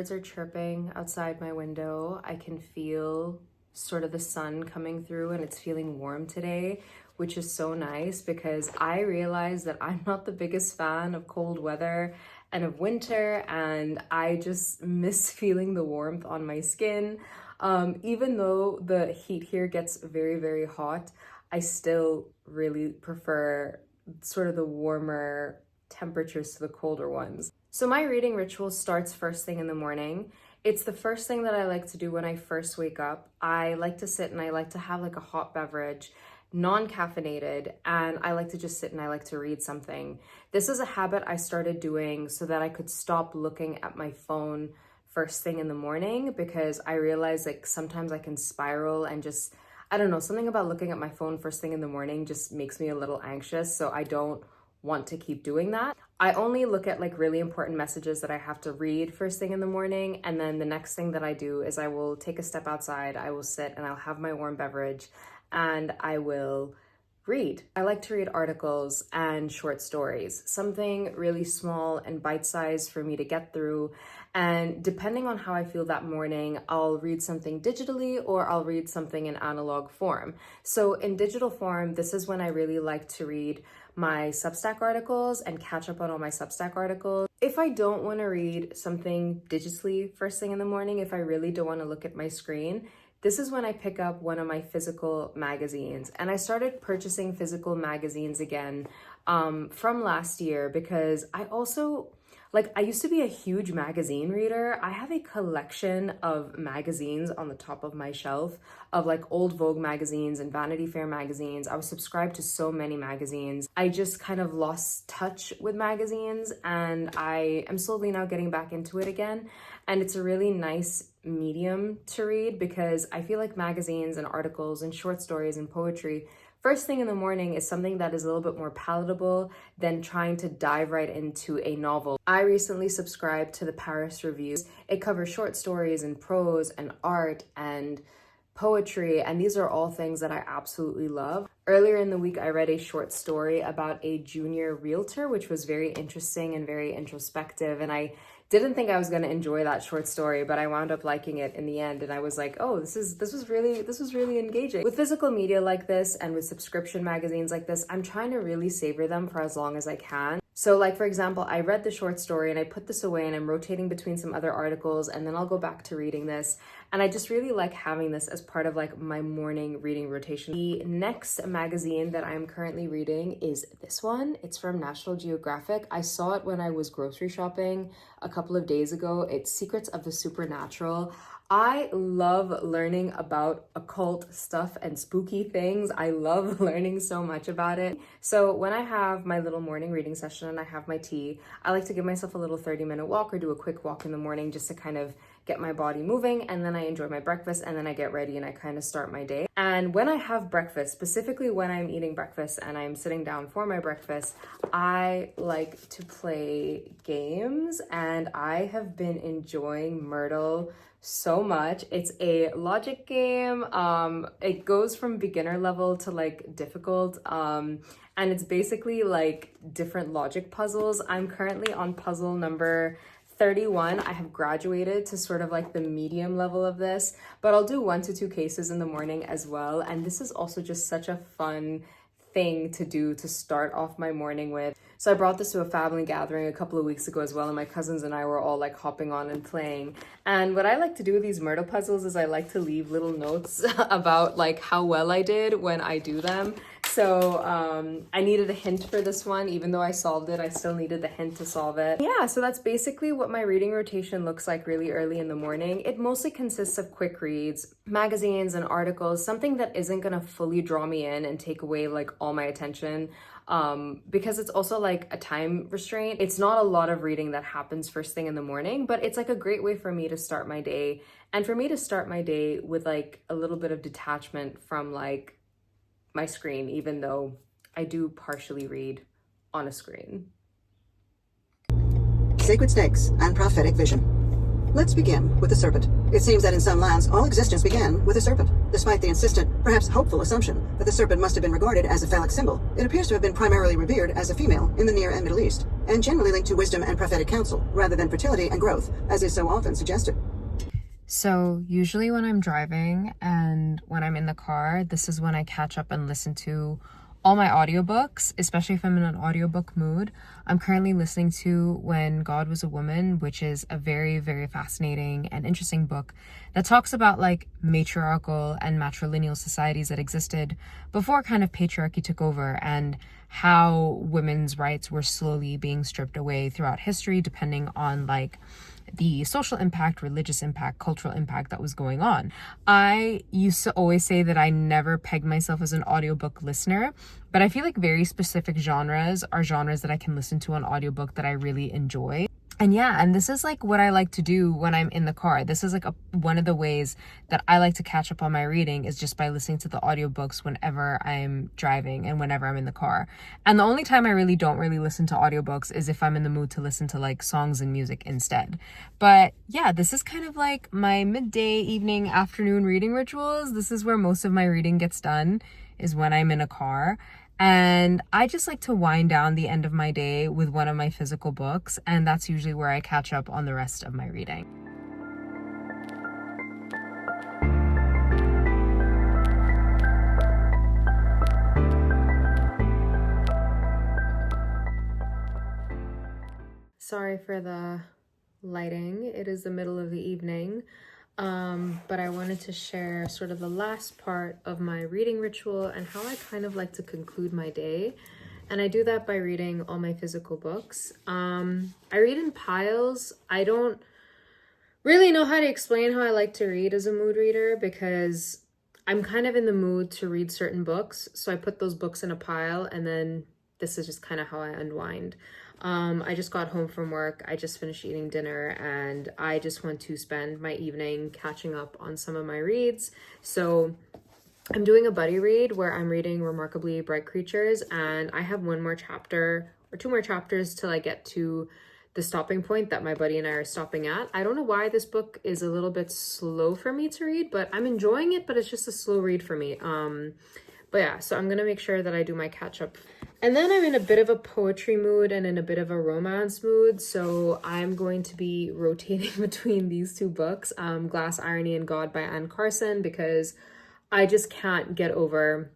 birds are chirping outside my window. I can feel sort of the sun coming through and it's feeling warm today, which is so nice because I realize that I'm not the biggest fan of cold weather and of winter, and I just miss feeling the warmth on my skin. Even though the heat here gets very, very hot, I still really prefer sort of the warmer temperatures to the colder ones. So my reading ritual starts first thing in the morning. It's the first thing that I like to do when I first wake up. I like to sit and I like to have like a hot beverage, non-caffeinated, and I like to just sit and I like to read something. This is a habit I started doing so that I could stop looking at my phone first thing in the morning, because I realize like sometimes I can spiral and just, I don't know, something about looking at my phone first thing in the morning just makes me a little anxious, so I don't want to keep doing that. I only look at like really important messages that I have to read first thing in the morning, and then the next thing that I do is I will take a step outside, I will sit and I'll have my warm beverage and I will read. I like to read articles and short stories, something really small and bite-sized for me to get through. And depending on how I feel that morning, I'll read something digitally or I'll read something in analog form. So in digital form, this is when I really like to read my Substack articles and catch up on all my Substack articles. If I don't want to read something digitally first thing in the morning, if I really don't want to look at my screen, this is when I pick up one of my physical magazines. And I started purchasing physical magazines again from last year because I also, I used to be a huge magazine reader. I have a collection of magazines on the top of my shelf of like old Vogue magazines and Vanity Fair magazines. I was subscribed to so many magazines. I just kind of lost touch with magazines, and I am slowly now getting back into it again. And it's a really nice medium to read because I feel like magazines and articles and short stories and poetry first thing in the morning is something that is a little bit more palatable than trying to dive right into a novel. I recently subscribed to the Paris Reviews. It covers short stories and prose and art and poetry, and these are all things that I absolutely love. Earlier in the week, I read a short story about a junior realtor, which was very interesting and very introspective, and I didn't think I was going to enjoy that short story, but I wound up liking it in the end, and I was like, oh, this was really engaging. With physical media like this and with subscription magazines like this, I'm trying to really savor them for as long as I can. So like, for example, I read the short story and I put this away and I'm rotating between some other articles, and then I'll go back to reading this. And I just really like having this as part of like my morning reading rotation. The next magazine that I'm currently reading is this one. It's from National Geographic. I saw it when I was grocery shopping a couple of days ago. It's Secrets of the Supernatural. I love learning about occult stuff and spooky things. I love learning so much about it. So when I have my little morning reading session and I have my tea, I like to give myself a little 30-minute walk or do a quick walk in the morning just to kind of get my body moving, and then I enjoy my breakfast, and then I get ready and I kind of start my day. And when I have breakfast, specifically when I'm eating breakfast and I'm sitting down for my breakfast, I like to play games, and I have been enjoying Myrtle so much. It's a logic game. It goes from beginner level to like difficult, and it's basically like different logic puzzles. I'm currently on puzzle number 31. I have graduated to sort of like the medium level of this, but I'll do 1 to 2 cases in the morning as well. And this is also just such a fun thing to do to start off my morning with. So I brought this to a family gathering a couple of weeks ago as well, and my cousins and I were all like hopping on and playing. And what I like to do with these Myrtle puzzles is I like to leave little notes about like how well I did when I do them. So I needed a hint for this one. Even though I solved it, I still needed the hint to solve it. Yeah, so that's basically what my reading rotation looks like really early in the morning. It mostly consists of quick reads, magazines and articles, something that isn't gonna fully draw me in and take away like all my attention, because it's also like a time restraint. It's not a lot of reading that happens first thing in the morning, but it's like a great way for me to start my day, and for me to start my day with like a little bit of detachment from like my screen, even though I do partially read on a screen. Sacred snakes and prophetic vision. Let's begin with the serpent. It seems that in some lands, all existence began with a serpent. Despite the insistent, perhaps hopeful assumption that the serpent must have been regarded as a phallic symbol, it appears to have been primarily revered as a female in the Near and Middle East. and generally linked to wisdom and prophetic counsel, rather than fertility and growth, as is so often suggested. So usually when I'm driving and when I'm in the car, this is when I catch up and listen to all my audiobooks, especially if I'm in an audiobook mood. I'm currently listening to When God Was a Woman, which is a very, very fascinating and interesting book that talks about like matriarchal and matrilineal societies that existed before kind of patriarchy took over, and how women's rights were slowly being stripped away throughout history, depending on like the social impact, religious impact, cultural impact that was going on. I used to always say that I never pegged myself as an audiobook listener, but I feel like very specific genres are genres that I can listen to on audiobook that I really enjoy. And yeah, and this is like what I like to do when I'm in the car. This is like one of the ways that I like to catch up on my reading, is just by listening to the audiobooks whenever I'm driving and whenever I'm in the car. And the only time I really don't listen to audiobooks is if I'm in the mood to listen to like songs and music instead. But yeah, this is kind of like my midday, evening, afternoon reading rituals. This is where most of my reading gets done, is when I'm in a car. And I just like to wind down the end of my day with one of my physical books, and that's usually where I catch up on the rest of my reading. Sorry for the lighting. It is the middle of the evening. But I wanted to share sort of the last part of my reading ritual and how I kind of like to conclude my day. And I do that by reading all my physical books. I read in piles. I don't really know how to explain how I like to read as a mood reader, because I'm kind of in the mood to read certain books. So I put those books in a pile, and then this is just kind of how I unwind. I just got home from work. I just finished eating dinner, and I just want to spend my evening catching up on some of my reads. So I'm doing a buddy read where I'm reading Remarkably Bright Creatures, and I have one more chapter or two more chapters till I get to the stopping point that my buddy and I are stopping at. I don't know why this book is a little bit slow for me to read, but I'm enjoying it, but it's just a slow read for me. But yeah, so I'm gonna make sure that I do my catch up. And then I'm in a bit of a poetry mood and in a bit of a romance mood. So I'm going to be rotating between these two books, Glass, Irony, and God by Anne Carson, because I just can't get over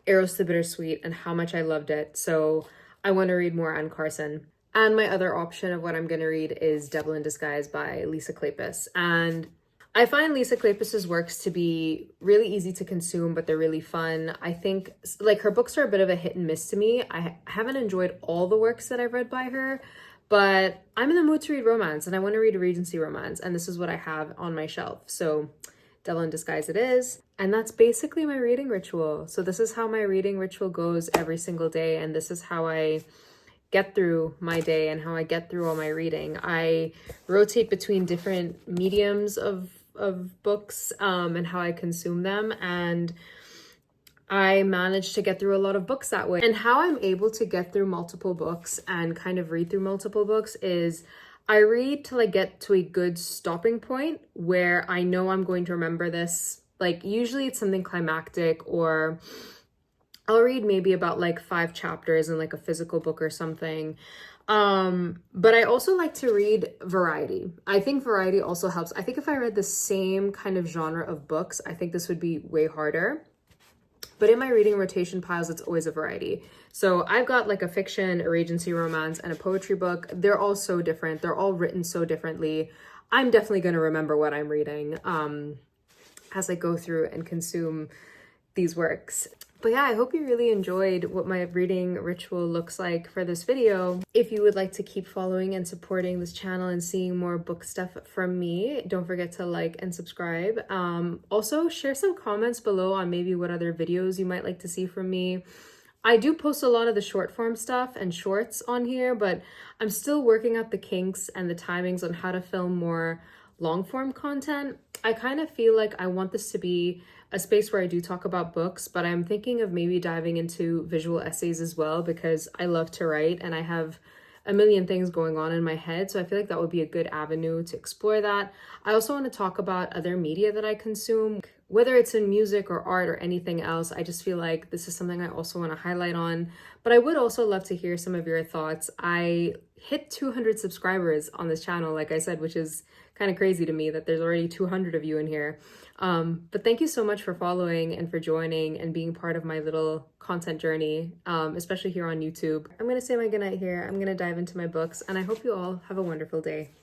Eros the Bittersweet and how much I loved it. So I want to read more Anne Carson. And my other option of what I'm going to read is Devil in Disguise by Lisa Kleypas. And I find Lisa Kleypas's works to be really easy to consume, but they're really fun. I think like her books are a bit of a hit and miss to me. I haven't enjoyed all the works that I've read by her, but I'm in the mood to read romance, and I want to read a Regency romance, and this is what I have on my shelf. So Devil in Disguise it is. And that's basically my reading ritual. So this is how my reading ritual goes every single day, and this is how I get through my day and how I get through all my reading. I rotate between different mediums of books and how I consume them, and I managed to get through a lot of books that way. And how I'm able to get through multiple books and kind of read through multiple books is I read till I get to a good stopping point where I know I'm going to remember this. Like usually it's something climactic, or I'll read maybe about like 5 chapters in like a physical book or something. But I also like to read variety. I think variety also helps. I think if I read the same kind of genre of books, I think this would be way harder. But in my reading rotation piles, it's always a variety. So I've got like a fiction, a Regency romance, and a poetry book. They're all so different. They're all written so differently. I'm definitely going to remember what I'm reading as I go through and consume these works. But yeah, I hope you really enjoyed what my reading ritual looks like for this video. If you would like to keep following and supporting this channel and seeing more book stuff from me, don't forget to like and subscribe. Also, share some comments below on maybe what other videos you might like to see from me. I do post a lot of the short form stuff and shorts on here, but I'm still working out the kinks and the timings on how to film more long form content. I kind of feel like I want this to be a space where I do talk about books, but I'm thinking of maybe diving into visual essays as well, because I love to write and I have a million things going on in my head. So I feel like that would be a good avenue to explore that. I also want to talk about other media that I consume, whether it's in music or art or anything else. I just feel like this is something I also want to highlight on. But I would also love to hear some of your thoughts. I hit 200 subscribers on this channel, like I said, which is kind of crazy to me that there's already 200 of you in here. But thank you so much for following and for joining and being part of my little content journey, especially here on YouTube. I'm going to say my goodnight here. I'm going to dive into my books, and I hope you all have a wonderful day.